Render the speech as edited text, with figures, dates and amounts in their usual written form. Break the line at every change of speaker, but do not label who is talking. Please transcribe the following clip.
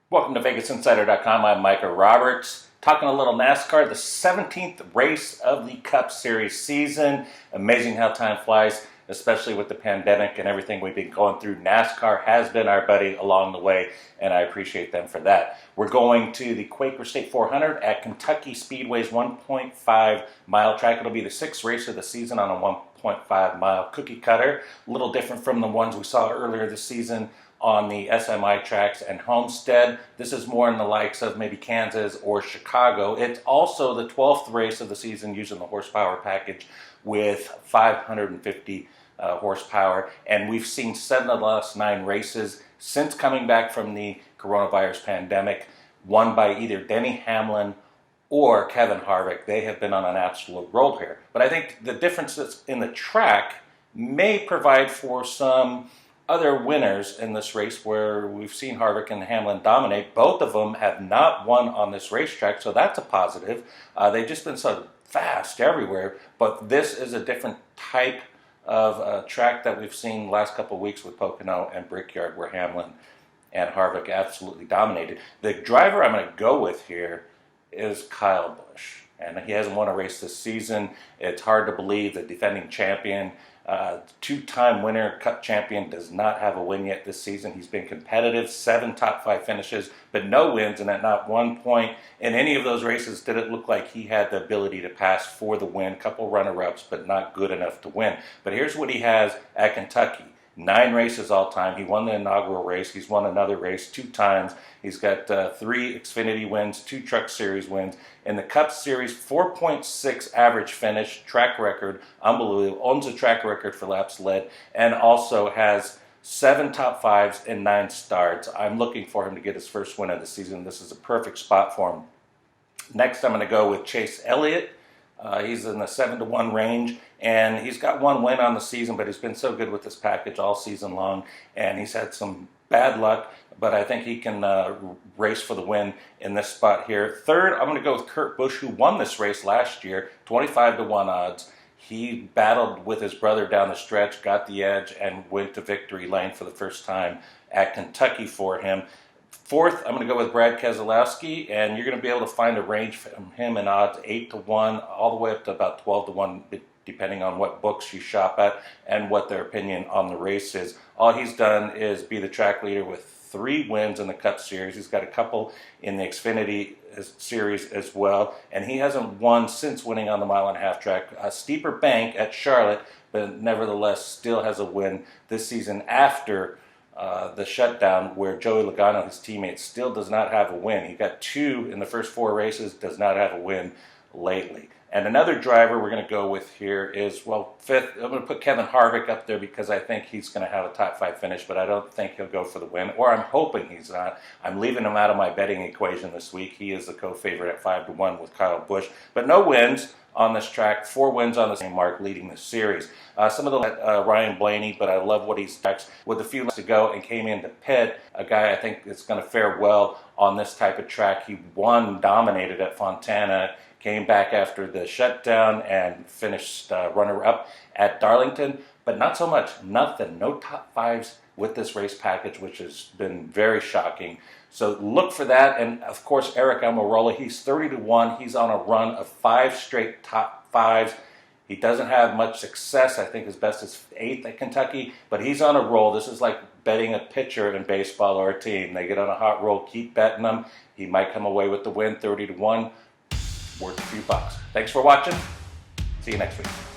Welcome to VegasInsider.com. I'm Micah Roberts, talking a little NASCAR, the 17th race of the Cup Series season. Amazing how time flies, especially with the pandemic and everything we've been going through. NASCAR has been our buddy along the way, and I appreciate them for that. We're going to the Quaker State 400 at Kentucky Speedway's 1.5 mile track. It'll be the 6th race of the season on a 1.5 mile cookie cutter. A little different from the ones we saw earlier this season on the SMI tracks and Homestead. This is more in the likes of maybe Kansas or Chicago. It's also the 12th race of the season using the horsepower package with 550 horsepower. And we've seen 7 of the last 9 races since coming back from the coronavirus pandemic, won by either Denny Hamlin or Kevin Harvick. They have been on an absolute roll here. But I think the differences in the track may provide for some other winners in this race where we've seen Harvick and Hamlin dominate. Both of them have not won on this racetrack, so that's a positive. They've just been so fast everywhere, but this is a different type of track that we've seen the last couple of weeks with Pocono and Brickyard, where Hamlin and Harvick absolutely dominated. The driver I'm going to go with here is Kyle Busch, and he hasn't won a race this season. It's hard to believe the defending champion, two-time winner, Cup champion, does not have a win yet this season. He's been competitive, 7 top 5 finishes, but no wins, and at not one point in any of those races did it look like he had the ability to pass for the win. Couple runner-ups, but not good enough to win. But here's what he has at Kentucky. 9 races all time. He won the inaugural race. He's won another race 2 times. He's got 3 Xfinity wins, 2 Truck Series wins. In the Cup Series, 4.6 average finish, track record, unbelievable. Owns a track record for laps led, and also has 7 top 5s and 9 starts. I'm looking for him to get his first win of the season. This is a perfect spot for him. Next, I'm going to go with Chase Elliott. He's in the 7-1 range, and he's got 1 win on the season, but he's been so good with this package all season long, and he's had some bad luck, but I think he can race for the win in this spot here. Third, I'm going to go with Kurt Busch, who won this race last year, 25-1 odds. He battled with his brother down the stretch, got the edge, and went to victory lane for the first time at Kentucky for him. Fourth, I'm going to go with Brad Keselowski, and you're going to be able to find a range from him in odds 8-1, all the way up to about 12-1, depending on what books you shop at and what their opinion on the race is. All he's done is be the track leader with 3 wins in the Cup Series. He's got a couple in the Xfinity Series as well, and he hasn't won since winning on the mile-and-a-half track. A steeper bank at Charlotte, but nevertheless still has a win this season after the shutdown, where Joey Logano, his teammate, still does not have a win. He got 2 in the first 4 races, does not have a win lately. And another driver we're going to go with here is, well, 5th, I'm going to put Kevin Harvick up there because I think he's going to have a top 5 finish, but I don't think he'll go for the win, or I'm hoping he's not. I'm leaving him out of my betting equation this week. He is the co-favorite at 5-1 with Kyle Busch, but no wins on this track, 4 wins on the same mark leading the series. Some of the Ryan Blaney, but I love what he's done with a few laps to go and came in to pit. A guy I think is going to fare well on this type of track. He won, dominated at Fontana, came back after the shutdown and finished runner-up at Darlington, but not so much, nothing, no top 5s with this race package, which has been very shocking. So look for that, and of course Eric Almirola, he's 30-1, he's on a run of 5 straight top 5s. He doesn't have much success. I think his best is 8th at Kentucky, but he's on a roll. This is like betting a pitcher in baseball or a team. They get on a hot roll, keep betting them. He might come away with the win, 30-1, worth a few bucks. Thanks for watching. See you next week.